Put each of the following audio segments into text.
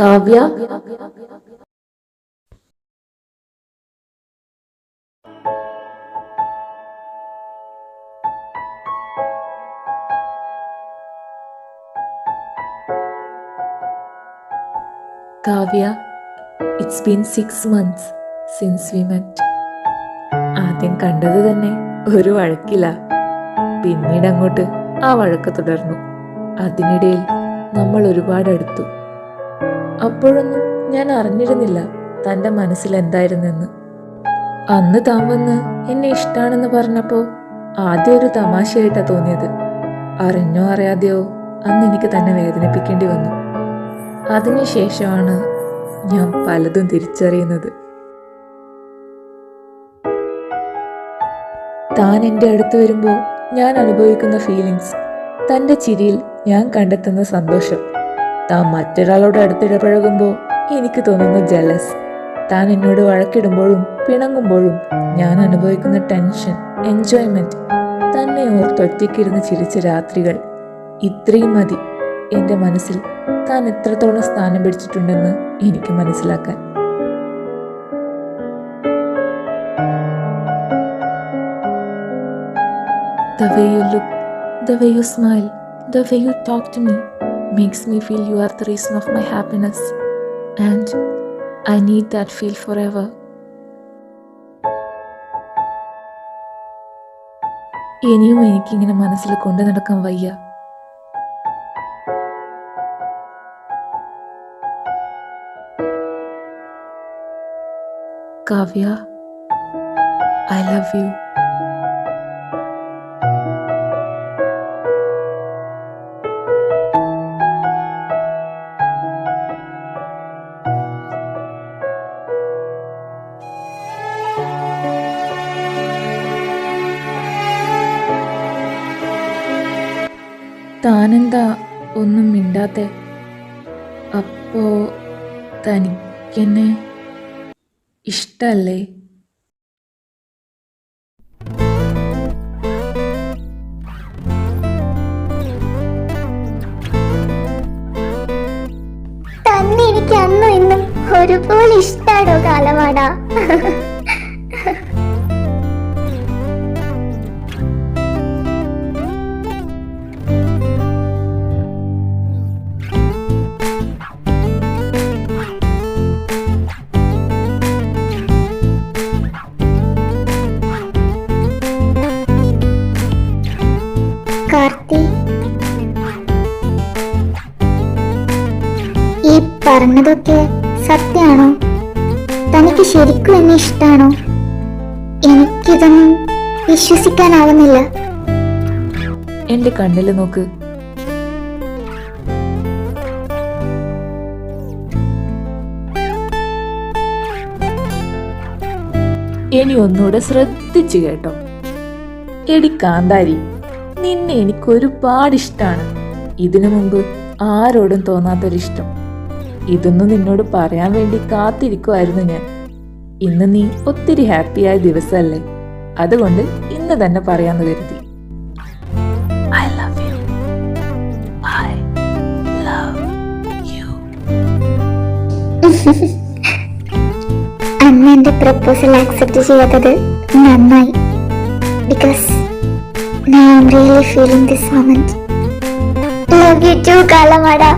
Kavya. Kavya, it's been 6 months since we met. ആദ്യം കണ്ടത് തന്നെ ഒരു വഴക്കില്ല. പിന്നീട് അങ്ങോട്ട് ആ വഴക്ക് തുടർന്നു. അതിനിടയിൽ നമ്മൾ ഒരുപാട് അടുത്തു. അപ്പോഴൊന്നും ഞാൻ അറിഞ്ഞിരുന്നില്ല തൻ്റെ മനസ്സിൽ എന്തായിരുന്നെന്ന്. അന്ന് താൻ വന്ന് എന്നെ ഇഷ്ടാണെന്ന് പറഞ്ഞപ്പോൾ ആദ്യം ഒരു തമാശയായിട്ടാണ് തോന്നിയത്. അറിഞ്ഞോ അറിയാതെയോ അന്ന് എനിക്ക് തന്നെ വേദനിപ്പിക്കേണ്ടി വന്നു. അതിനുശേഷമാണ് ഞാൻ പലതും തിരിച്ചറിയുന്നത്. താൻ എൻ്റെ അടുത്ത് വരുമ്പോൾ ഞാൻ അനുഭവിക്കുന്ന ഫീലിങ്സ്, തൻ്റെ ചിരിയിൽ ഞാൻ കണ്ടെത്തുന്ന സന്തോഷം, താൻ മറ്റൊരാളോട് അടുത്തിടപഴകുമ്പോൾ എനിക്ക് തോന്നുന്ന ജലസ്, താൻ എന്നോട് വഴക്കിടുമ്പോഴും പിണങ്ങുമ്പോഴും ഞാൻ അനുഭവിക്കുന്ന ടെൻഷൻ, എൻജോയ്മെൻറ്റ്, തന്നെ ഓർത്തൊറ്റയ്ക്കിരുന്ന് ചിരിച്ച രാത്രികൾ, ഇത്രയും മതി എൻ്റെ മനസ്സിൽ താൻ എത്രത്തോളം സ്ഥാനം പിടിച്ചിട്ടുണ്ടെന്ന് എനിക്ക് മനസ്സിലാക്കാൻ. The way you look, the way you smile, the way you talk to me makes me feel you are the reason of my happiness, and I need that feel forever. ഇനിയും എനിക്കിങ്ങനെ മനസ്സിൽ കൊണ്ടു നടക്കാൻ വയ്യ. Kavya, I love you. താനെന്താ ഒന്നും മിണ്ടാത്തെ? അപ്പോ തനിക്കെന്നെ ഇഷ്ടല്ലേ? തന്നെ എനിക്ക് അന്നും ഇന്നും ഒരുപോലെ ഇഷ്ടാടോ കാലമാടാ. കാർത്തി, ഈ പറഞ്ഞതൊക്കെ സത്യാണോ? തനിക്ക് ശരിക്കും എന്നെ ഇഷ്ടാണോ? എനിക്കിതൊന്നും വിശ്വസിക്കാനാവുന്നില്ല. എന്റെ കണ്ണിൽ നോക്ക്. ഇനി ഒന്നുകൂടെ ശ്രദ്ധിച്ചു കേട്ടോ. എടി കാന്താരി, നിന്നെ എനിക്കൊരുപാട് ഇഷ്ടമാണ്. ഇതിനു മുമ്പ് ആരോടും തോന്നാത്തൊരിഷ്ടം. ഇതൊന്നും നിന്നോട് പറയാൻ വേണ്ടി കാത്തിരിക്കുമായിരുന്നു ഞാൻ. ഇന്ന് നീ ഒത്തിരി ഹാപ്പിയായ ദിവസമല്ലേ, അതുകൊണ്ട് ഇന്ന് തന്നെ പറയാന്ന് കരുതി. I love you. I love you. അന്ന് എന്റെ പ്രപ്പോസൽ ആക്സെപ്റ്റ് ചെയ്യാത്തത് നന്നായി. Because now I'm really feeling this moment. Love you too, കാലമാടാ.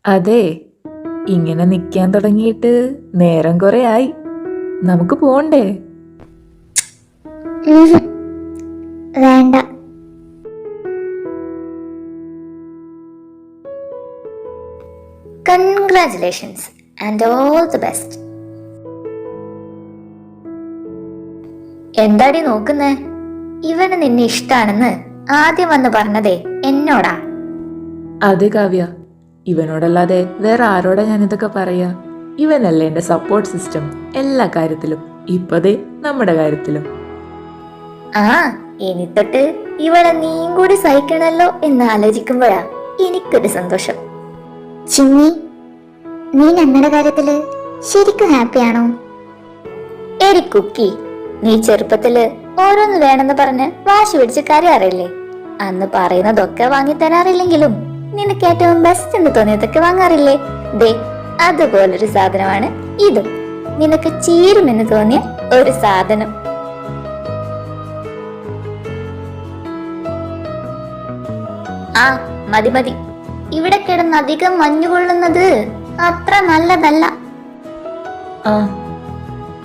അതെ, ഇങ്ങനെ നിൽക്കാൻ തുടങ്ങിയിട്ട് നേരം കുറെ ആയി. നമുക്ക് പോണ്ടേ? വേണ്ട. Congratulations and all the best. എന്താടി നോക്കുന്നേ? ഇവന് നിന്നെ ഇഷ്ടാണെന്ന് ആദ്യം വന്ന് പറഞ്ഞതേ എന്നോടാ. അതെ കാവ്യ, ഇവനോടല്ലാതെ വേറെ ആരോടാ ഞാനിതൊക്കെ പറയാ? ഇവനല്ലേ എൻ്റെ സപ്പോർട്ട് സിസ്റ്റം എല്ലാ കാര്യത്തിലും. ഇപ്പതേ നമ്മുടെ കാര്യത്തിലും. ആ ഇനി തൊട്ട് ഇവളെ നീയും കൂടി സഹിക്കണല്ലോ എന്ന് ആലോചിക്കുമ്പോഴാ എനിക്കൊരു സന്തോഷം. ചിമ്മി, നീ ഞങ്ങളുടെ കാര്യത്തില് ശരിക്കും ഹാപ്പിയാണോ? എടി കുക്കി, നീ ചെറുപ്പത്തില് ഓരോന്ന് വേണമെന്ന് പറഞ്ഞ് വാശി പിടിച്ച് കരയാറില്ലേ? അന്ന് പറയുന്നതൊക്കെ വാങ്ങി തരാറില്ലെങ്കിലും നിനക്ക് ഏറ്റവും ബെസ്റ്റ് എന്ന് തോന്നിയതൊക്കെ വാങ്ങാറില്ലേ? ദേ അതുപോലൊരു സാധനമാണ് ഇതും. നിനക്ക് ചേരുമെന്ന് തോന്നിയ ഒരു സാധനം. ആ മതി മതി, ഇവിടെ കിടന്ന് അധികം മഞ്ഞുകൊള്ളുന്നത് അത്ര നല്ലതല്ല. ആ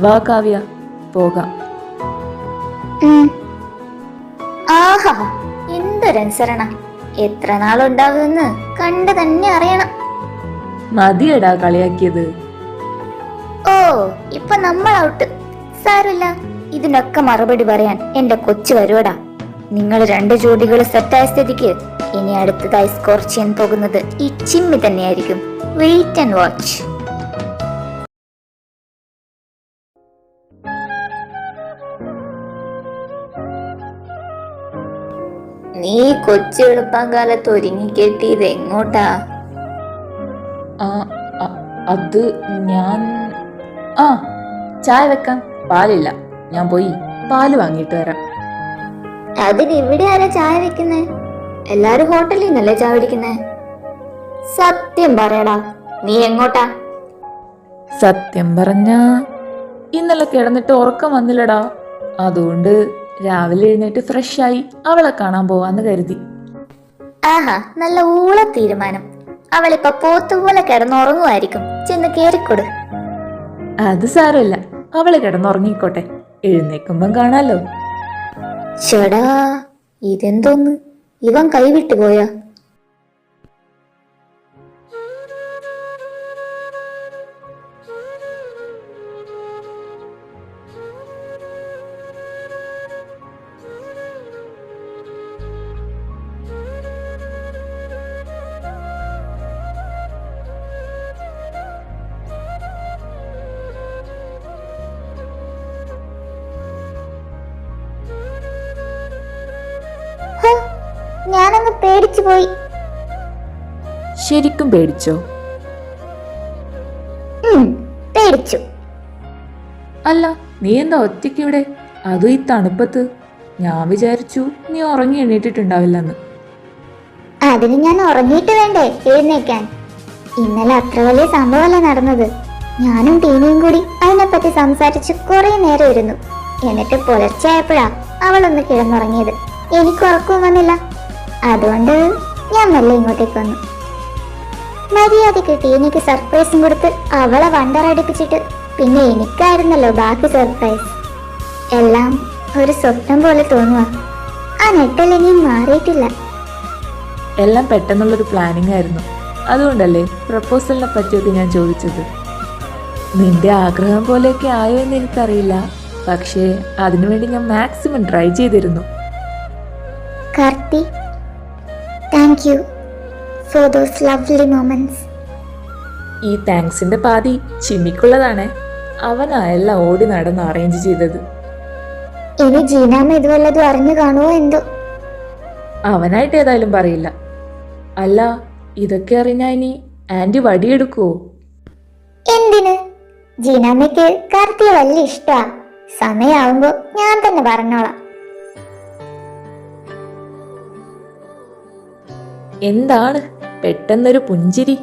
വാ കാവ്യ, പോകാം. ആഹാ, എന്തൊരനുസരണ! എത്ര നാളുണ്ടാകുമെന്ന് കണ്ടു തന്നെ അറിയണം. മതിയടാ കളിയാക്കിയത്. ഓ, ഇപ്പൊ നമ്മൾ ഔട്ട്. സാരമില്ല, ഇതിനൊക്കെ മറുപടി പറയാൻ എന്റെ കൊച്ചു വരുവടാ. നിങ്ങൾ 2 ജോഡികൾ സെറ്റായ സ്ഥിതിക്ക് ഇനി അടുത്തതായി സ്കോർ ചെയ്യാൻ പോകുന്നത് ഈ ചിമ്മി തന്നെയായിരിക്കും. Wait and watch. നീ കൊച്ചു എളുപ്പകാലത്ത് ഒരുങ്ങിക്കെട്ടിയത് എങ്ങോട്ടാ? അത് ഞാൻ ചായ വെക്കാൻ പാലില്ല. ഞാൻ പോയി പാല് വാങ്ങിയിട്ട് വരാം. അതിന് ഇവിടെ ആരാ ചായ വെക്കുന്നേ? എല്ലാരും ഹോട്ടലിൽ നിന്നല്ലേ ചായ കുടിക്കുന്നേ? സത്യം പറയടാ, നീ എങ്ങോട്ടാ? സത്യം പറഞ്ഞ ഇന്നലെ കിടന്നിട്ട് ഉറക്കം വന്നില്ലടാ. അതുകൊണ്ട് രാവിലെ എഴുന്നേറ്റ് ഫ്രഷായി അവളെ കാണാൻ പോവാന്ന് കരുതി. ആഹാ, നല്ല ഊള തീരുമാനം. അവളിപ്പോ പോത്തുപോലെ കിടന്നുറങ്ങുമായിരിക്കും. ചെന്ന് കേറിക്കൊടു. അത് സാരമില്ല, അവള് കിടന്നുറങ്ങിക്കോട്ടെ. എഴുന്നേക്കുമ്പം കാണാലോ. ചേടാ, ഇതെന്തോന്ന്? ഇവൻ കൈവിട്ടു പോയാ? ഞാനങ്ങ് പേടിച്ചു പോയി. ശരിക്കും പേടിച്ചോ? പേടിച്ചു. അല്ല, നീ എന്താ ഒറ്റയ്ക്ക് ഇവിടെ? അതും ഈ തണുപ്പത്ത്? ഞാൻ വിചാരിച്ചു നീ ഉറങ്ങി എണീറ്റിട്ടുണ്ടാവില്ലെന്ന്. അതിന് ഞാൻ ഉറങ്ങിയിട്ട് വേണ്ടേ എഴുന്നേക്കാൻ? ഇന്നലെ അത്ര വലിയ സംഭവമല്ല നടന്നത്. ഞാനും ടീനയും കൂടി അതിനെപ്പറ്റി സംസാരിച്ച് കുറെ നേരം ഇരുന്നു. എന്നിട്ട് പുലർച്ചെയായപ്പോഴാ അവളൊന്ന് കിടന്നുറങ്ങിയത്. എനിക്ക് ഉറക്കവും വന്നില്ല. അതുകൊണ്ട് ഞാൻ മെല്ലെ ഇങ്ങോട്ടേക്ക് വന്നു. മര്യാദക്ക് ടീനയ്ക്ക് സർപ്രൈസും കൊടുത്ത് അവളെ വണ്ടറടിപ്പിച്ചിട്ട് പിന്നെ എനിക്കായിരുന്നല്ലോ ബാക്കി സർപ്രൈസ്. എല്ലാം ഒരു സ്വപ്നം പോലെ തോന്നുക. ആ നെട്ടൽ ഇനിയും മാറിയിട്ടില്ല. എല്ലാം പെട്ടെന്നുള്ളൊരു പ്ലാനിങ് ആയിരുന്നു. അതുകൊണ്ടല്ലേ പ്രപ്പോസലിനെ പറ്റിയൊക്കെ ഞാൻ ചോദിച്ചത്. നിന്റെ ആഗ്രഹം പോലെയൊക്കെ ആയോ എന്ന് എനിക്കറിയില്ല. പക്ഷേ അതിനുവേണ്ടി ഞാൻ മാക്സിമം ട്രൈ ചെയ്തിരുന്നു. Karthi, thank you for those lovely moments. ഈ താങ്ക്സിന്റെ പാതി ചിമ്മിക്കുള്ളതാണേ. അവനാ എല്ലാം ഓടി നടന്ന് അറേഞ്ച് ചെയ്തത്. ഇനി ജീനാമ്മ ഇത് വല്ലതും അറിഞ്ഞു കാണുമോ എന്തോ? അവനായിട്ട് ഏതായാലും പറയില്ല. അല്ല, ഇതൊക്കെ അറിഞ്ഞാ ഇനി ആന്റി വടിയെടുക്കുവോ? എന്തിന്? ജീനാമ്മയ്ക്ക് കാർത്തിയെ വലിയ ഇഷ്ടാ. സമയാവുമ്പോ ഞാൻ തന്നെ പറഞ്ഞോളാം. എന്താണ് പെട്ടെന്നൊരു പുഞ്ചിരി?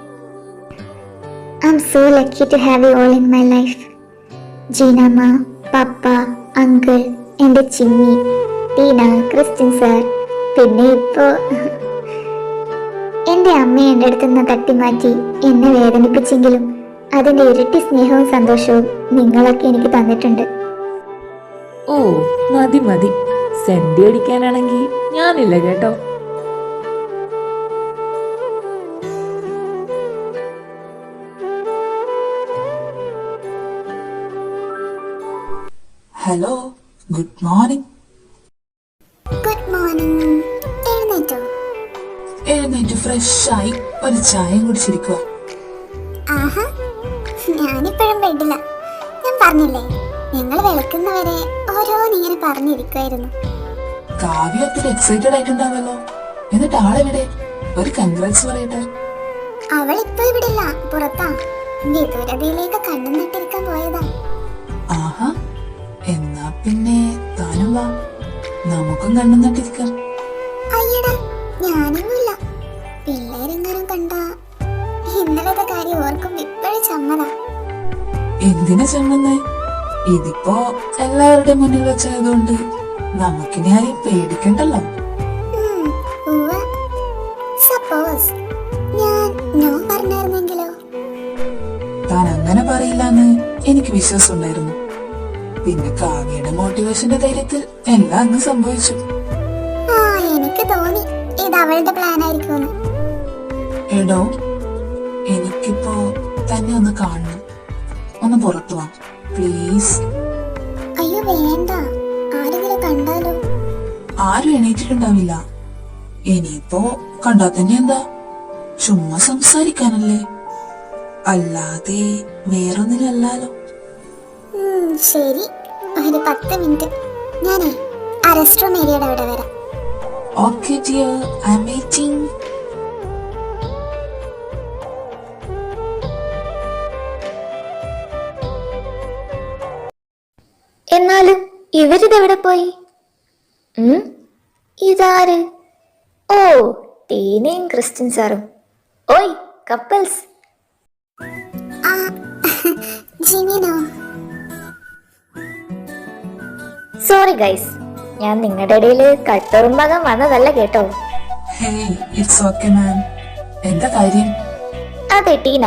I'm so lucky to have you all in my life. Jeenamma, papa, uncle, എന്റെ ചിമ്മി, ടീന, ക്രിസ്ത്യൻ സാർ, പിന്നെ ഇപ്പോ എന്റെ അമ്മയെ എൻ്റെ അടുത്ത് നിന്ന് തട്ടിമാറ്റി എന്നെ വേദനിപ്പിച്ചെങ്കിലും അതിന്റെ ഇരട്ടി സ്നേഹവും സന്തോഷവും നിങ്ങളൊക്കെ എനിക്ക് തന്നിട്ടുണ്ട്. ഓ മതി മതി, സെന്റി അടിക്കാനാണെങ്കിൽ ഞാനില്ല കേട്ടോ. Hello, good morning. Good morning. എഴുന്നേറ്റോ? എഴുന്നേറ്റ് ഫ്രഷായി ഒരു ചായയും കുടിച്ചിരിക്കുക. ആഹാ, ഞാനിപ്പോഴും ബെഡില്ല. ഞാൻ പറഞ്ഞില്ലേ ഞങ്ങൾ വെളുക്കുന്നവരെ ഓരോന്നിങ്ങനെ പറഞ്ഞിരിക്കുമായിരുന്നു. കാവ്യ ഒത്തിരി എക്സൈറ്റഡ് ആയിട്ടുണ്ടാവല്ലോ. എന്നിട്ട് ആളെവിടെ? ഒരു കൺഗ്രാറ്റ്സ് പറയട്ടെ. അവൾ ഇപ്പൊ ഇവിടെ ഇല്ല, പുറത്താ. വിദൂരതയിലേക്ക് കണ്ണു നട്ടിരിക്കാൻ പോയതാ. ആഹാ, എന്നാ പിന്നെ താനും വാ, നമുക്കും കണ്ണും നട്ടിരിക്കാം. അയ്യടാ, ഞാനൊന്നുമില്ല. പിള്ളേരെങ്ങാനും കണ്ട ഇന്നലത്തെ കാര്യം ഓർക്കുമ്പോ ഇപ്പോഴും ചമ്മല. എന്തിനാ ചെമ്മെന്ന്? ഇതിപ്പോ എല്ലാവരുടെ മുന്നിൽ വെച്ചായതുകൊണ്ട് നമുക്കിനി ആരെയും പേടിക്കണ്ടല്ലോ. സപ്പോസ് ഞാൻ നോ പറഞ്ഞായിരുന്നെങ്കിലോ? താൻ അങ്ങനെ പറയില്ലെന്ന് എനിക്ക് വിശ്വാസം ഉണ്ടായിരുന്നു. പിന്നെ കാവ്യയുടെ മോട്ടിവേഷന്റെ ധൈര്യത്തിൽ എല്ലാം അങ്ങ് സംഭവിച്ചു. ആ, എനിക്ക് തോന്നി ഇത് അവളുടെ പ്ലാൻ ആയിരിക്കുമെന്ന്. എടോ, എനിക്കിപ്പോ തന്നെ ഒന്ന് കാണണം. ഒന്ന് പുറത്തു വാ പ്ലീസ്. അയ്യോ വേണ്ട, ആരെങ്കിലും കണ്ടാലോ? ആരും എണീറ്റിട്ടുണ്ടാവില്ല. ഇനിയിപ്പോ കണ്ടാ തന്നെ എന്താ, ചുമ്മാ സംസാരിക്കാനല്ലേ, അല്ലാതെ വേറൊന്നിനല്ലോ. ശരി, ഒരു 10 മിനിറ്റ്. ഞാനേ ആ റെസ്റ്റോറന്റ് ഏരിയയുടെ അവിടെ വരാം. Okay dear, I am waiting. എന്നാലും ഇവരിതെവിടെ പോയി? ഇതാര്? ഓ, ടീനയും ക്രിസ്ത്യൻ സാറും. ഓയ് കപ്പിൾസ്. ആ, ജിമിനോ? സോറി ഗൈസ്, ഞാൻ നിങ്ങളുടെ ഇടയിൽ കട്ടുറുമ്പാകാൻ വന്നതല്ല കേട്ടോ. Hey, it's okay ma'am. എന്താ കാര്യം? അതെ ടീന,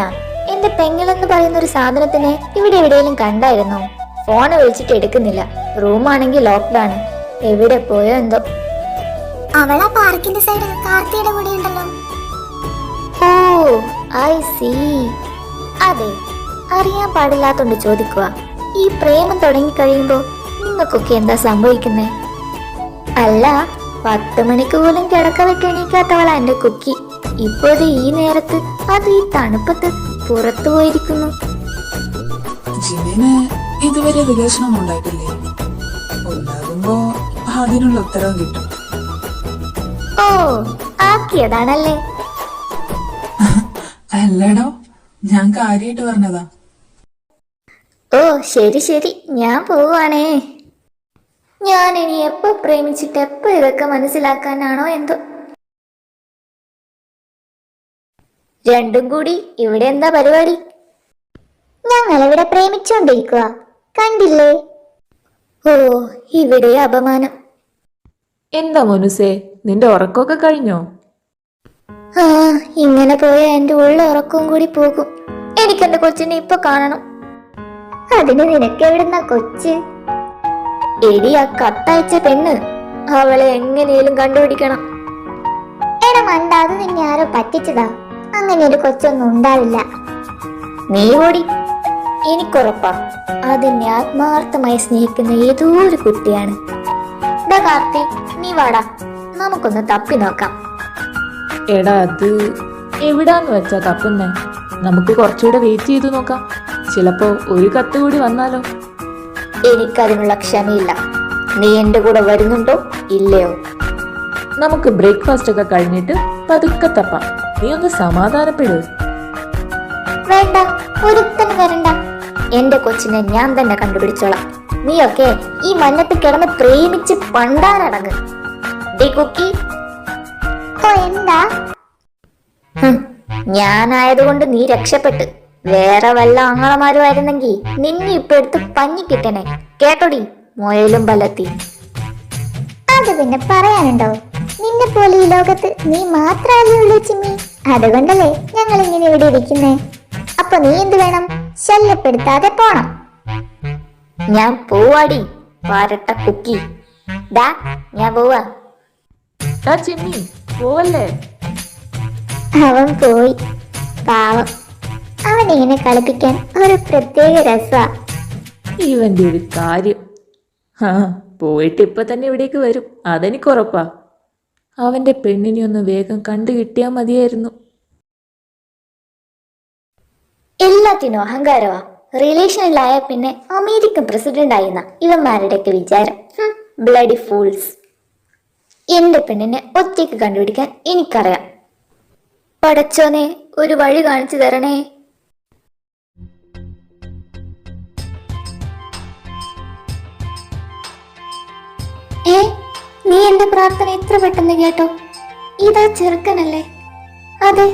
എന്റെ പെങ്ങളെന്ന് പറയുന്ന ഒരു സാധനത്തിനെ ഇവിടെ എവിടെയെങ്കിലും കണ്ടായിരുന്നോ? ഫോണ് വിളിച്ചിട്ട് എടുക്കുന്നില്ല, റൂമാണെങ്കിൽ ലോക്ക്ഡാണ്. എവിടെ പോയോ എന്തോ. അവളാ പാർക്കിന്റെ സൈഡ് കാർത്തിയുടെ കൂടെ ഉണ്ടല്ലോ. ഓ ഐ സീ. അതെ, അറിയാൻ പാടില്ലാത്തോണ്ട് ചോദിക്കുക. ഈ പ്രേമം തുടങ്ങി കഴിയുമ്പോ നിങ്ങൾക്കൊക്കെ എന്താ സംഭവിക്കുന്നേ? അല്ല, 10 മണിക്ക് പോലും കിടക്ക വെക്കെണീക്കാത്തവളാ എന്റെ കുക്കി. ഇപ്പോഴത്തെ ഈ നേരത്ത്, അത് ഈ തണുപ്പത്ത് പുറത്തു പോയിരിക്കുന്നു. ജിമിന് ഇതുവരെ റിലേഷനൊന്നും ഉണ്ടായിട്ടില്ലേ? ഉണ്ടാകുമ്പോ അതിനുള്ള ഉത്തരവും കിട്ടും. ഓ, ആക്കിയതാണല്ലേ? അല്ലടോ, ഞാൻ കാര്യമായിട്ട് പറഞ്ഞതാ. ഓ ശരി ശരി, ഞാൻ പോവാണേ. ഞാൻ ഇനി എപ്പോ പ്രേമിച്ചിട്ട് എപ്പോ ഇതൊക്കെ മനസ്സിലാക്കാനാണോ എന്തോ. രണ്ടും കൂടി ഇവിടെ എന്താ പരിപാടി? ഞങ്ങളിവിടെ പ്രേമിച്ചോണ്ടിരിക്കുക, കണ്ടില്ലേ? ഓ, ഇവിടെ അപമാനം. എന്താ മോനുസേ, നിന്റെ ഉറക്കമൊക്കെ കഴിഞ്ഞോ? ആ, ഇങ്ങനെ പോയ എന്റെ ഉള്ള ഉറക്കവും കൂടി പോകും. എനിക്കെന്റെ കൊച്ചിനെ ഇപ്പൊ കാണണം. അതിന് നിനക്ക് എവിടുന്ന കൊച്ച്? എടി, ആ കത്തയച്ച പെണ്ണ്, അവളെ എങ്ങനെയും കണ്ടുപിടിക്കണം. എടാ മണ്ട, അത് നിന്നെ ആരോ പറ്റിച്ചതാ. അങ്ങനെ ഒരു കൊച്ചൊന്നും ഉണ്ടാവില്ല. നീ ഓടി. എനിക്കുറപ്പാ, അതെന്നെ ആത്മാർത്ഥമായി സ്നേഹിക്കുന്ന ഏതോ ഒരു കുട്ടിയാണ്. ദാ കാർത്തി, നീ വാടാ, നമുക്കൊന്ന് തപ്പി നോക്കാം. എടാ, അത് എവിടാന്ന് വെച്ചാ തപ്പുന്നേ? നമുക്ക് കുറച്ചുകൂടെ വെയിറ്റ് ചെയ്തു നോക്കാം. ചിലപ്പോ ഒരു കത്ത് കൂടി വന്നാലോ? എനിക്കതിനുള്ള ക്ഷമയില്ല. നീ എന്റെ കൂടെ വരുന്നുണ്ടോ ഇല്ലയോ? നമുക്ക് ബ്രേക്ക്ഫാസ്റ്റ് ഒക്കെ കഴിഞ്ഞിട്ട് പതുക്കെ തപ്പാം. നീ ഒന്ന് സമാധാനപ്പെടൂ. വേണ്ട, ഒരുത്തന് വരണ്ട. എന്റെ കൊച്ചിനെ ഞാൻ തന്നെ കണ്ടുപിടിച്ചോളാം. നീയൊക്കെ ഈ മഞ്ഞത്ത് കിടന്ന് പ്രേമിച്ച് പണ്ടാരടങ്ങ്. കുക്കി, ഓ എന്താ? ഞാനായതുകൊണ്ട് നീ രക്ഷപ്പെട്ട്. വേറെ വല്ല ആങ്ങളമാരും ആയിരുന്നെങ്കിൽ നിന്നെ ഇപ്പൊ എടുത്ത് പഞ്ഞി കിട്ടണേ. കേട്ടോടി മുയലും ബലത്തി. അത് പിന്നെ പറയാനുണ്ടോ? നിന്നെ പോലെ ഈ ലോകത്ത് നീ മാത്രമല്ലേ ഉള്ളൂ ചിമ്മി. അതുകൊണ്ടല്ലേ ഞങ്ങൾ ഇങ്ങനെ ഇവിടെ ഇരിക്കുന്നേ. അപ്പൊ നീ എന്ത് വേണം? ശല്യപ്പെടുത്താതെ പോണം. ഞാൻ പോവാടി പാരട്ട കുക്കി. ദാ ഞാൻ പോവാ. ചിമ്മി, പോവല്ലേ? അവൻ പോയി. പാവം, അവനിങ്ങനെ കളിപ്പിക്കാൻ ഒരു പ്രത്യേക രസാ. ഇവന്റെ ഒരു കാര്യം. ആ, പോയിട്ട് ഇപ്പൊ തന്നെ ഇവിടേക്ക് വരും, അതെനിക്ക് ഉറപ്പാ. അവന്റെ പെണ്ണിനെ ഒന്ന് വേഗം കണ്ടു കിട്ടിയാ മതിയായിരുന്നു. എല്ലാത്തിനും അഹങ്കാരവാ. റിലേഷനിലായ പിന്നെ അമേരിക്കൻ പ്രസിഡന്റ് ആയിരുന്ന ഇവന്മാരുടെയൊക്കെ വിചാരം. Bloody fools. എന്റെ പെണ്ണിനെ ഒറ്റയ്ക്ക് കണ്ടുപിടിക്കാൻ എനിക്കറിയാം. പടച്ചോനെ, ഒരു വഴി കാണിച്ചു തരണേ. നീ എന്റെ പ്രാർത്ഥന എത്ര പെട്ടെന്ന് കേട്ടോ? ഇതാ ചെറുക്കനല്ലേ? അതെ,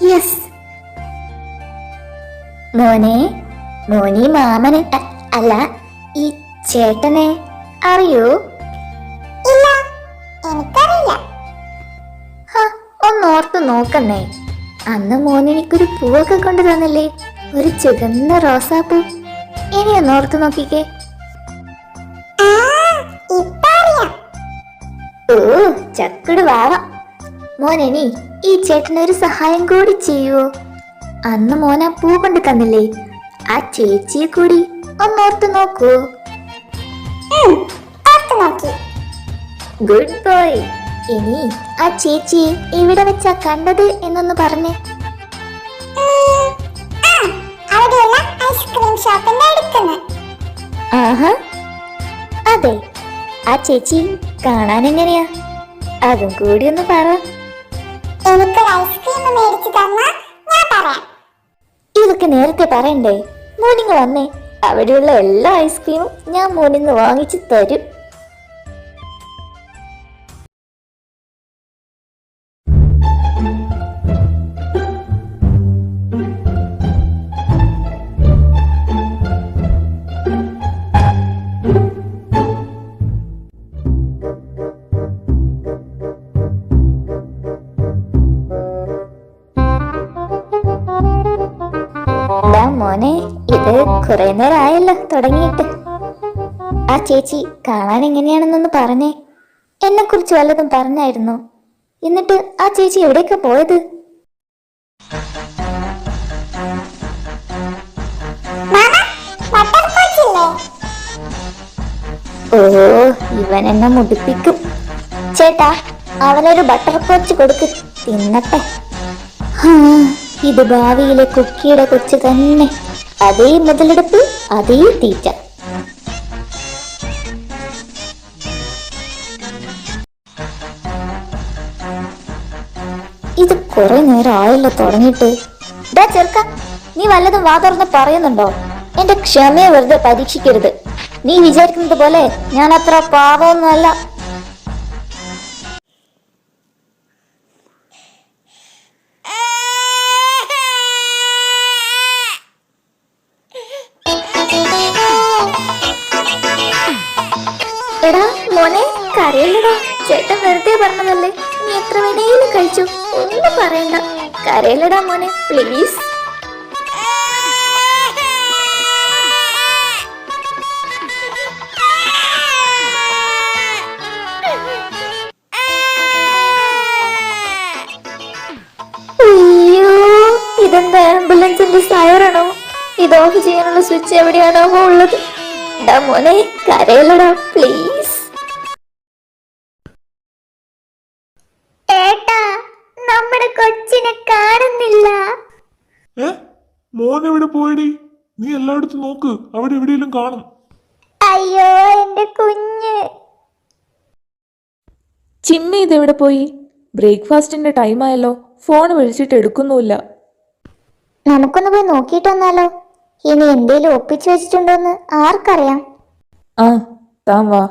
യെസ്. മോനി മാമന് അല്ല, ഈ ചേട്ടനെ അറിയോ? ഇല്ല, എനിക്കറിയില്ല. ഒന്നോർത്ത് നോക്കുന്നേ. അന്ന് മോന് എനിക്കൊരു പൂവൊക്കെ കൊണ്ടു തന്നില്ലേ, ഒരു ചുവന്ന റോസാപ്പൂ. ഇനി ഒന്നോർത്ത് നോക്കിക്കേ. ഓ ചക്കട് വാവാ. മോനി ഈ ചേട്ടനൊരു സഹായം കൂടി ചെയ്യുവോ? അന്ന് മോന പൂ കൊണ്ട് തന്നില്ലേ, ആ ചേച്ചിയെ കൂടി ഒന്നോർത്ത് നോക്കൂ. Good boy. ഇനി ആ ചേച്ചിയെ എവിടെ വെച്ചാ കണ്ടത് എന്നൊന്ന് പറഞ്ഞേ. ആഹാ, അതെ. ആ ചേച്ചി കാണാൻ എങ്ങനെയാ? അതും കൂടി ഒന്ന് പറ. ഇതൊക്കെ നേരത്തെ പറയണ്ടേ? മോർണിംഗ് വന്നേ, അവിടെയുള്ള എല്ലാ ഐസ്ക്രീമും ഞാൻ മോനിന്ന് വാങ്ങിച്ചു തരും. മോനെ, ഇത് കുറെ നേരം ആയല്ലോ തുടങ്ങിയിട്ട്. ആ ചേച്ചി കാണാൻ എങ്ങനെയാണെന്നൊന്ന് പറഞ്ഞേ. എന്നെ കുറിച്ച് വല്ലതും പറഞ്ഞായിരുന്നോ? എന്നിട്ട് ആ ചേച്ചി എവിടേക്കാ പോയത്? ഓ, ഇവൻ എന്നെ മുടിപ്പിക്കും. ചേട്ടാ, അവനൊരു ബട്ടർ കോച്ച് കൊടുക്ക്, തിന്നട്ടെ. ഇത് ഭാവിയിലെ കുക്കിയുടെ കൊച്ചു തന്നെ. അതേ മുതലെടുപ്പ്, അതേ തീറ്റ. ഇത് കുറെ നേരം ആയല്ലോ തുടങ്ങിയിട്ട്. ചെറുക്ക, നീ വല്ലതും വാ തുറന്ന് പറയുന്നുണ്ടോ? എന്റെ ക്ഷമയെ വെറുതെ പരീക്ഷിക്കരുത്. നീ വിചാരിക്കുന്നത് പോലെ ഞാൻ അത്ര പാവമൊന്നുമല്ല. എടാ മോനെ, കരയില്ലടാ. ചേട്ടൻ വെറുതെ പറഞ്ഞതല്ലേ, നീ എത്ര വേണേലും കഴിച്ചു, ഒന്നും പറയണ്ട. കരയില്ലടാ മോനെ, പ്ലീസ്. അയ്യോ, ഇതെന്താ ആംബുലൻസിന്റെ സൈറണോ? ഇത് ഓഫ് ചെയ്യാനുള്ള സ്വിച്ച് എവിടെയാണോ ഉള്ളത്? മോനെ, കരയില്ലടാ, പ്ലീസ്. ഏട്ടാ, നമ്മുടെ കൊച്ചിനെ കാണുന്നില്ല. മോൻ എവിടെ പോയടി? നീ എല്ലായിടത്തും നോക്ക്, അവിടെ എവിടെയെങ്കിലും കാണും. അയ്യോ, എന്റെ കുഞ്ഞ്. ചിമ്മി ഇതെവിടെ പോയി? ബ്രേക്ക്ഫാസ്റ്റിന്റെ ടൈം ആയല്ലോ, ഫോൺ വിളിച്ചിട്ട് എടുക്കുന്നുമില്ല. നമുക്കൊന്ന് പോയി നോക്കിയിട്ട് വന്നാലോ? ഇനി എന്തേലും ഒപ്പിച്ചു വെച്ചിട്ടുണ്ടോന്ന് ആർക്കറിയാം? ആ, താൻ വാ.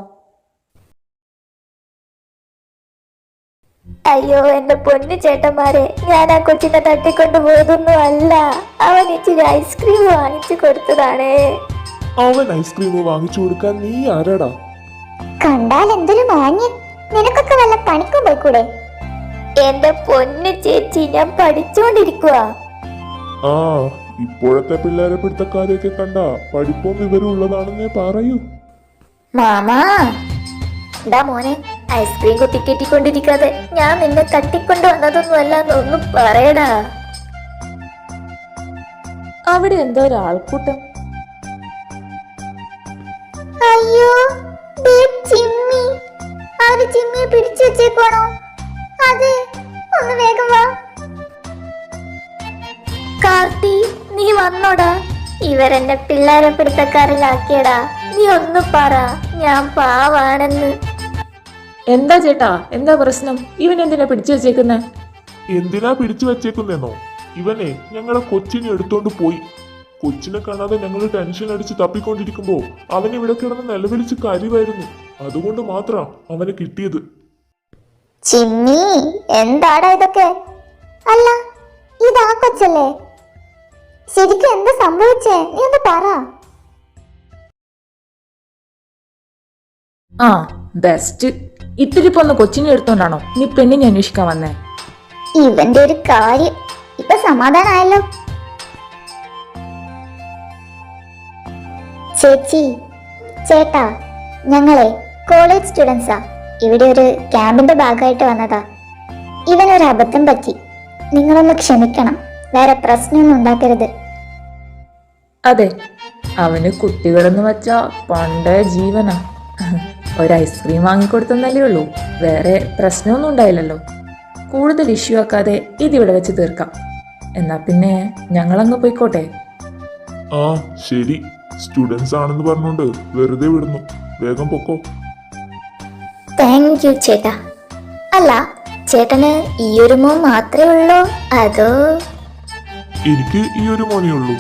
അയ്യോ, എന്റെ പൊന്നു ചേട്ടന്മാരെ, ഞാൻ ആ കൊച്ചിനെ തട്ടിക്കൊണ്ടു പോയതൊന്നും അല്ല. അവൻ ഇച്ചിരി ഐസ്ക്രീം വാങ്ങിച്ചു കൊടുത്തതാണേ. അവൻ ഐസ്ക്രീം വാങ്ങിച്ചു കൊടുക്കാൻ നീ ആരാടാ? കണ്ടാൽ എന്തൊരു മാന്യൻ. നിനക്കൊക്കെ വല്ല പണിക്കും പോയിക്കൂടെ? എന്റെ പൊന്നു ചേച്ചി, ഞാൻ പഠിച്ചോണ്ടിരിക്കുവാ. ആ, ഇപ്പോഴത്തെ പിള്ളേരെ പിടുത്തക്കാരെയൊക്കെ കണ്ട പഠിപ്പും വിവരം ഉള്ളതാണെന്നേ പറയൂ. മാമാ, മോനെ, ഐസ്ക്രീം കുത്തിക്കെട്ടിക്കൊണ്ടിരിക്കാതെ ഞാൻ നിന്നെ തട്ടിക്കൊണ്ട് വന്നതൊന്നും അല്ലാന്നൊന്നും പറയടാ. അവിടെ എന്തോ ഒരാൾക്കൂട്ടം. അയ്യോ, ചിമ്മി. അവര് ചിമ്മിയെ പിടിച്ചു വെച്ചേക്കണോ? അതെ, ഒന്ന് വേഗം വാ. കാർത്തി, നീ വന്നോടാ. ഇവരെന്നെ പിള്ളേരെ പിടുത്തക്കാരിലാക്കിയടാ. നീ ഒന്ന് പറ, ഞാൻ പാവാണെന്ന്. എന്താ ചേട്ടാ, എന്താ പ്രശ്നം? ഇവൻ എന്തിനാ പിടിച്ചു വെച്ചേക്കുന്നേ? എന്തിനാ പിടിച്ചു വെച്ചേക്കുന്നേന്നോ? ഇവനെ ഞങ്ങളെ കൊച്ചിനെ എടുത്തോണ്ട് പോയി. കൊച്ചിനെ കാണാതെ ഞങ്ങൾ ടെൻഷൻ അടിച്ച് തപ്പിക്കൊണ്ടിരിക്കുമ്പോ അവൻ ഇവിടെ കിടന്ന് നിലവിളിച്ച് കരയുമായിരുന്നു. അതുകൊണ്ട് മാത്രാ അവനെ കിട്ടിയത്. ചിമ്മി, എന്താടാ ഇതൊക്കെ? അല്ല, ഇതാ കൊച്ചല്ലേ? ശരിക്കും എന്താ സംഭവിച്ചേ? നീ ഒന്ന് പറ. ആ ബെസ്റ്റ്. ഇത്തിരി പോന്ന കൊച്ചിനെ എടുത്തോണ്ടാണോ നീ പെണ്ണിനെ അന്വേഷിക്കാൻ വന്നേ? ഇവന്റെ ഒരു കാര്യം. ഇപ്പൊ സമാധാനായല്ലോ. ചേച്ചി, ചേട്ടാ, ഞങ്ങളെ കോളേജ് സ്റ്റുഡൻസാ. ഇവിടെ ഒരു ക്യാമ്പിന്റെ ഭാഗമായിട്ട് വന്നതാ. ഇവനൊരു അബദ്ധം പറ്റി. നിങ്ങളൊന്ന് ക്ഷമിക്കണം. വേറെ പ്രശ്നമൊന്നും ഉണ്ടാക്കരുത്. അതെ, അവന് കുട്ടികളെന്ന് വെച്ചാ പണ്ടേ ജീവനാ. ഒരു ഐസ്ക്രീം വാങ്ങിക്കൊടുത്തന്നല്ലേ ഉള്ളൂ, വേറെ പ്രശ്നമൊന്നും ഉണ്ടായില്ലല്ലോ. കൂടുതൽ ഇഷ്യൂ ആക്കാതെ ഇതിവിടെ വെച്ച് തീർക്കാം. എന്നാ പിന്നെ ഞങ്ങളങ്ങ് പോയിക്കോട്ടെ. ആ ശരി, സ്റ്റുഡൻസ് ആണെന്ന് പറഞ്ഞോണ്ട് വെറുതെ വിടുന്നു. വേഗം പൊക്കോ. താങ്ക് യു ചേട്ടാ. അല്ല, ചേട്ടന് ഈ ഒരു മോൻ മാത്രമേ ഉള്ളൂ അതോ? എനിക്ക് ഈ ഒരു മോനേ ഉള്ളൂ.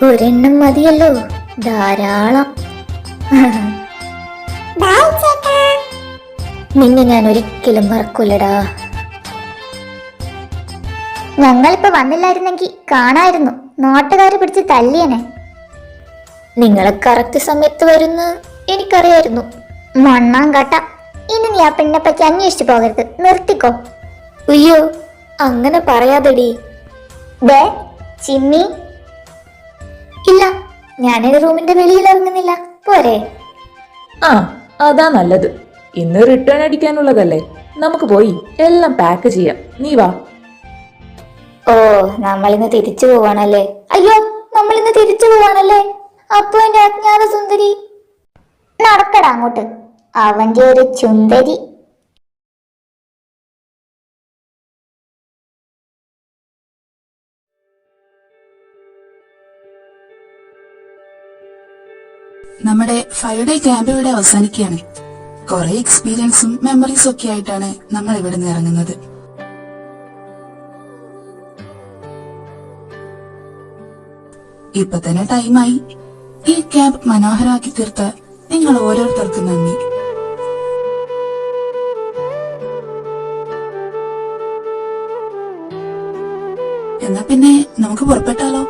ഒരെണ്ണം മതിയല്ലോ, ധാരാളം. നിന്നെ ഞാൻ ഒരിക്കലും മറക്കൂലടാ. ഞങ്ങളിപ്പോ വന്നില്ലായിരുന്നെങ്കിൽ കാണായിരുന്നു. നാട്ടുകാര് പിടിച്ച് തല്ലിയനെ. നിങ്ങളെ കറക്റ്റ് സമയത്ത് വരുന്ന് എനിക്കറിയായിരുന്നു. മണ്ണാങ്കട്ട. ഇനി നീ ആ പെണ്ണെ പറ്റി അന്വേഷിച്ചു പോകരുത്. നിർത്തിക്കോ. അയ്യോ, അങ്ങനെ പറയാതെടി. ദേ ചിമ്മി. ഇല്ല, ഞാനൊരു റൂമിന്റെ വെളിയിൽ ഇറങ്ങുന്നില്ല. പോരെ? ആ അതാ നല്ലത്. ഇന്ന് റിട്ടേൺ അടിക്കാനുള്ളതല്ലേ, നമുക്ക് പോയി എല്ലാം പാക്ക് ചെയ്യാം. നീ വാ. ഓ, നമ്മളിന്ന് തിരിച്ചു പോവാണല്ലേ? അയ്യോ, നമ്മളിന്ന് തിരിച്ചു പോവാണല്ലേ? അപ്പൊ എന്റെ അജ്ഞാത സുന്ദരി. നടക്കടാ അങ്ങോട്ട്, അവന്റെ ഒരു ചുന്ദരി. നമ്മുടെ 5 ഡേ ക്യാമ്പ് ഇവിടെ അവസാനിക്കുകയാണ്. കുറെ എക്സ്പീരിയൻസും മെമ്മറീസും ഒക്കെ ആയിട്ടാണ് നമ്മൾ ഇവിടെ നിന്ന് ഇറങ്ങുന്നത്. ഇപ്പൊ തന്നെ ടൈമായി. ഈ ക്യാമ്പ് മനോഹരമാക്കി തീർത്ത നിങ്ങൾ ഓരോരുത്തർക്കും നന്ദി. എന്നാ പിന്നെ നമുക്ക് പുറപ്പെട്ടാലോ?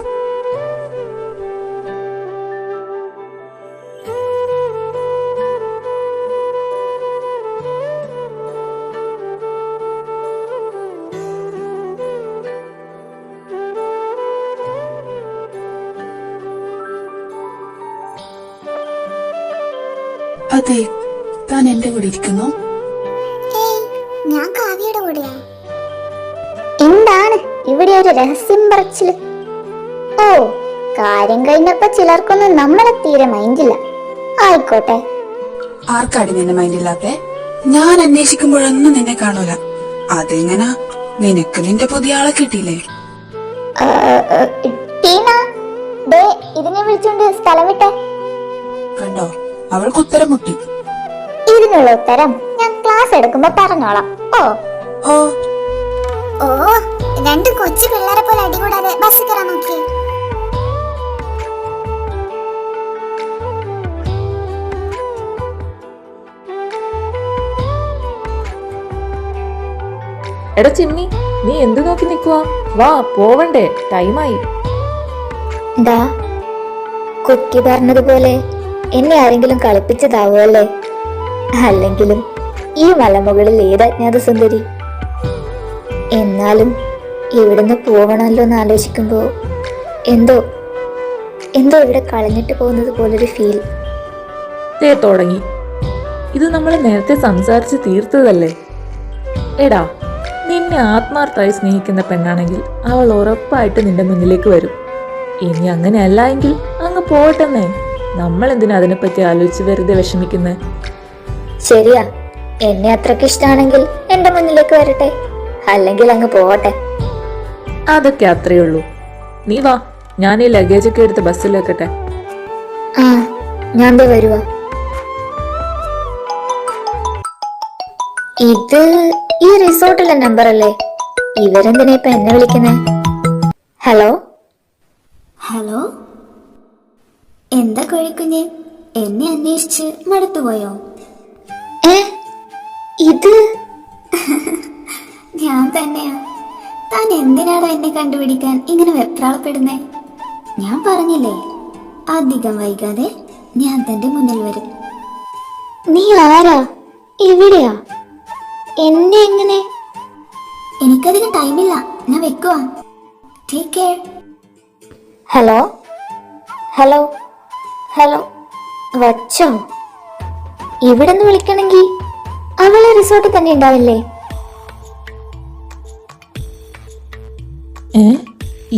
അതെ, താൻ എന്റെ കൂടെ ഇരിക്കുന്നു. ഞാൻ കാവ്യയുടെ കൂടെയാ. എന്താണ് ഇവിടെ ഒരു രഹസ്യം പറച്ചില്? ഓ, കാര്യം കഴിഞ്ഞപ്പോ ചിലർക്കൊന്നും നമ്മളെ തീരെ മൈൻഡില്ല. ആയിക്കോട്ടെ. ആർക്കാടി നിന്നെ മൈൻഡില്ലാത്തെ? ഞാൻ അന്വേഷിക്കുമ്പോഴൊന്നും നിന്നെ കാണൂല. അതെങ്ങനാ? നിനക്ക് നിന്റെ പുതിയ ആളെ കിട്ടിയില്ലേ? ടീന, ദേ ഇതിനെ വിളിച്ചോണ്ട് സ്ഥലം വിട്ടെ. കണ്ടോ, അവൾക്ക് ഉത്തരം മുട്ടി. ഇതിനുള്ള ഉത്തരം ഞാൻ ക്ലാസ് എടുക്കുമ്പോ പറഞ്ഞോളാം. ഓ ഓ ഓ, രണ്ട് കൊച്ചു പിള്ളേരെ പോലെ അടികൂടാതെ ബസ് കയറാൻ നോക്കി. എടാ ചിമ്മി, നീ എന്ത് നോക്കി നിക്കുവാ? വാ പോവണ്ടേ, ടൈമായി. ദാ, കുട്ടി പറഞ്ഞതുപോലെ എന്നെ ആരെങ്കിലും കളിപ്പിച്ചതാവുമല്ലേ? അല്ലെങ്കിലും ഈ മലമുകളിൽ ഏത് അജ്ഞാത സുന്ദരി. എന്നാലും ഇവിടുന്ന് പോവണമല്ലോ എന്ന് ആലോചിക്കുമ്പോ എന്തോ ഇവിടെ കളഞ്ഞിട്ട് പോകുന്നത് പോലൊരു ഫീൽ. തുടങ്ങി. ഇത് നമ്മൾ നേരത്തെ സംസാരിച്ച് തീർത്തതല്ലേ? എടാ, നിന്നെ ആത്മാർത്ഥമായി സ്നേഹിക്കുന്ന പെണ്ണാണെങ്കിൽ അവൾ ഉറപ്പായിട്ട് നിന്റെ മുന്നിലേക്ക് വരും. ഇനി അങ്ങനെയല്ല എങ്കിൽ അങ്ങ് പോട്ടെന്നേ. നമ്മൾ എന്തിനാ അതിനെപ്പറ്റി ആലോചിച്ച് വെറുതെ വിഷമിക്കുന്നേ? ശരിയാ, എന്നെ അത്രക്ക് ഇഷ്ടമാണെങ്കിൽ എന്റെ മുന്നിലേക്ക് വരട്ടെ. അല്ലെങ്കിൽ അങ്ങ് പോകട്ടെ. അതൊക്കെ അത്രയേ ഉള്ളൂ. നീ വാ, ഞാൻ ഈ ലഗേജ് ഒക്കെ എടുത്ത് ബസ്സിൽ വെക്കട്ടെ. ആ, ഞാൻ ദേ വരുവാ. ഇത് ഈ റിസോർട്ടിലെ നമ്പർ അല്ലേ? ഇവരെന്തിനാ ഇപ്പൊ എന്നെ വിളിക്കുന്നേ? ഹലോ ഹലോ, എന്താ കോഴിക്കുഞ്ഞെ, എന്നെ അന്വേഷിച്ച് മടുത്തുപോയോ? ഏ ഇത് ഞാൻ തന്നെയാ. താൻ എന്തിനാടോ എന്നെ കണ്ടുപിടിക്കാൻ ഇങ്ങനെ വെപ്രാളപ്പെടുന്നേ? ഞാൻ പറഞ്ഞില്ലേ, അധികം വൈകാതെ ഞാൻ തന്റെ മുന്നിൽ വരും. നീ ആരാ? എവിടെയാ? എന്നെ എങ്ങനെ? എനിക്കധികം ടൈമില്ല, ഞാൻ വെക്കുവാ. Take care. Hello hello hello, വച്ചോ? ഇവിടെ നിന്ന് വിളിക്കണമെങ്കിൽ അവളെ റിസോർട്ടിൽ തന്നെ ഉണ്ടാവില്ലേ?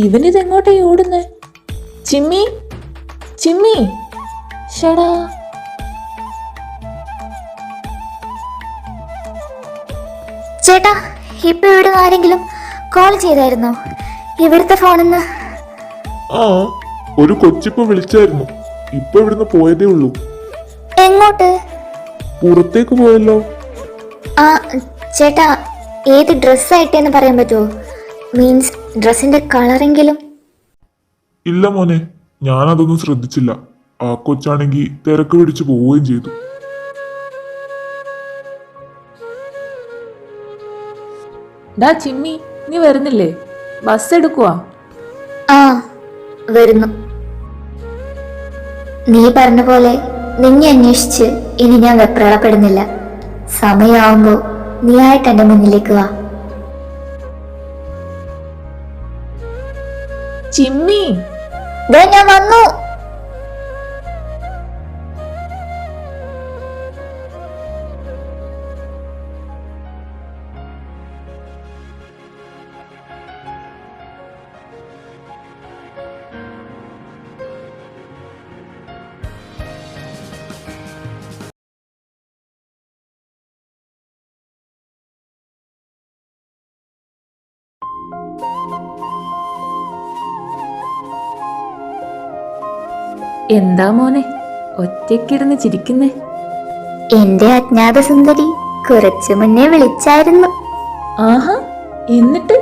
ഇവനിതെങ്ങോട്ടേ ഓടുന്നേ? ചിമ്മി, ചിമ്മി, ഷടാ. ചേട്ടാ, ഇപ്പൊ ഇവിടെ ആരെങ്കിലും കോൾ ചെയ്തായിരുന്നോ? ഇവിടുത്തെ ഫോണിന്ന്. ആ, ഒരു കൊച്ചിപ്പോ വിളിച്ചായിരുന്നു. ഇപ്പൊ ഇവിടുന്ന് പോയതേ ഉള്ളൂ. എങ്ങോട്ട്? പുറത്തേക്ക് പോയല്ലോ. ആ ചേട്ടാ, ഏത് ഡ്രസ്സായിട്ടെന്ന് പറയാൻ പറ്റുമോ? മീൻസ് ഡ്രസ്സിന്റെ കളറെങ്കിലും. ഇല്ല മോനെ, ഞാനതൊന്നും ശ്രദ്ധിച്ചില്ല. ആ കൊച്ചാണെങ്കി തിരക്ക് പിടിച്ചു പോവുകയും ചെയ്തു. ഡാ ചിമ്മി, നീ വരുന്നില്ലേ? ബസ് എടുക്കുവാ. ആ, വരുന്നു. നീ പറഞ്ഞ പോലെ നിന്നെ അന്വേഷിച്ച് ഇനി ഞാൻ വെപ്രാളപ്പെടുന്നില്ല. സമയമാവുമ്പോ നീ ആയിട്ട് എന്റെ മുന്നിലേക്ക് വാ. ചിമ്മി, ദേ ഞാൻ വന്നു. എന്താ മോനെ ഒറ്റയ്ക്കിരുന്ന് ചിരിക്കുന്നേ? എന്റെ അജ്ഞാത സുന്ദരി കുറച്ചു മുന്നേ വിളിച്ചായിരുന്നു. ആഹാ, എന്നിട്ട്?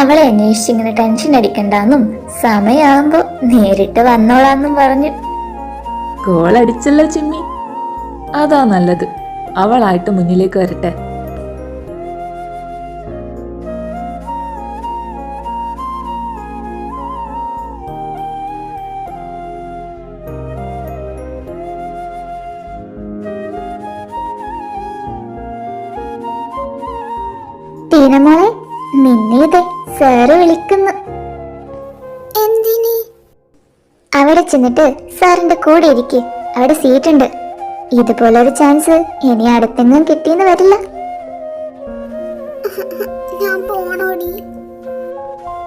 അവളെ അന്വേഷിച്ച് ഇങ്ങനെ ടെൻഷൻ അടിക്കണ്ടെന്നും സമയാവുമ്പോ നേരിട്ട് വന്നോളാന്നും പറഞ്ഞു. കോൾ അടിച്ചല്ലോ ചിമ്മി. അതാ നല്ലത്. അവളായിട്ട് മുന്നിലേക്ക് വരട്ടെ. ടീനമോളെ, നിന്നെ ഇതേ സാറ് വിളിക്കുന്നു. എന്തിന്? അവിടെ ചെന്നിട്ട് സാറിന്റെ കൂടെ ഇരിക്ക്. അവിടെ സീറ്റ് ഉണ്ട്. ഇതുപോലൊരു ചാൻസ് ഇനി അടുത്തെങ്ങും കിട്ടിയെന്ന് വരില്ല. ഞാൻ പോണോടി.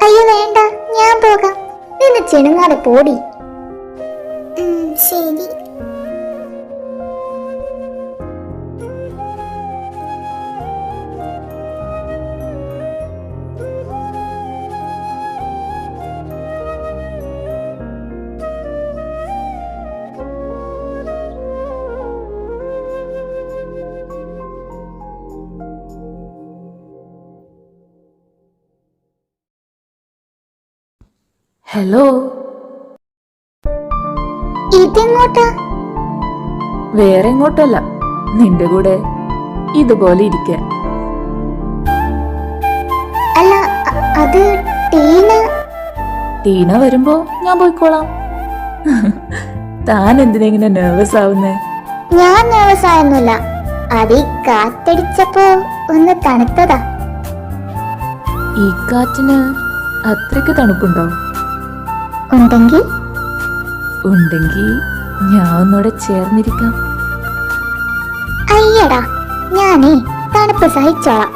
അയ്യോ വേണ്ട, ഞാൻ പോകാം. നിന്ന് ചെണുങ്ങാതെ പോടി. ശരി. ഹലോ. ഇതെങ്ങോട്ടാ? വേറെ എങ്ങോട്ടല്ല, നിന്റെ കൂടെ ഇതുപോലെ ഇരിക്കാൻ. അല്ല, അത് ടീന. ടീന വരുമ്പോ ഞാൻ പോയിക്കോളാം. താൻ എന്തിനെങ്ങനെ നെർവസ് ആവുന്നേ? ഞാൻ nervous ആയൊന്നുമില്ല. അത് ഈ കാറ്റടിച്ചപ്പോ ഒന്ന് തണുത്തതാ. ഈ കാറ്റിന് അത്രയ്ക്ക് തണുപ്പുണ്ടോ? ഉണ്ടെങ്കിൽ ഉണ്ടെങ്കിൽ ഞാൻ ഒന്നൂടെ ചേർന്നിരിക്കാം. അയ്യടാ, ഞാനേ തണുപ്പ് സഹിച്ചോളാം.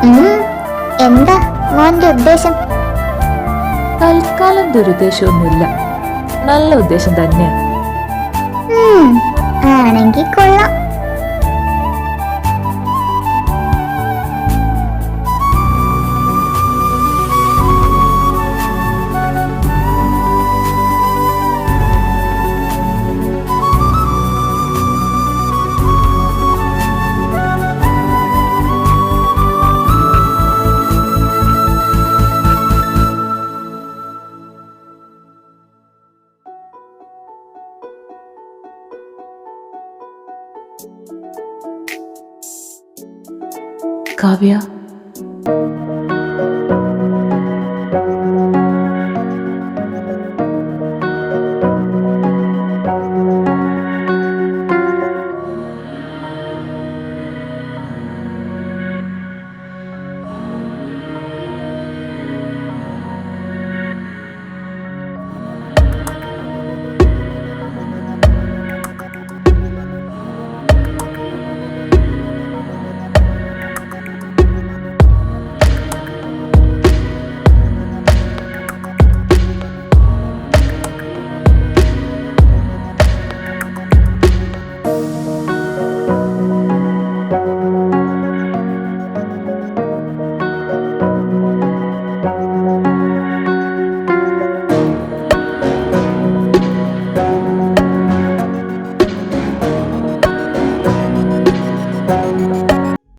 ഉം, എന്താ മോന്റെ ഉദ്ദേശം? തൽക്കാലം ദുരുദ്ദേശമൊന്നുമില്ല, നല്ല ഉദ്ദേശം തന്നെയാണ്. ഉം, ആണെങ്കി കൊള്ളാം. കാവ്യ,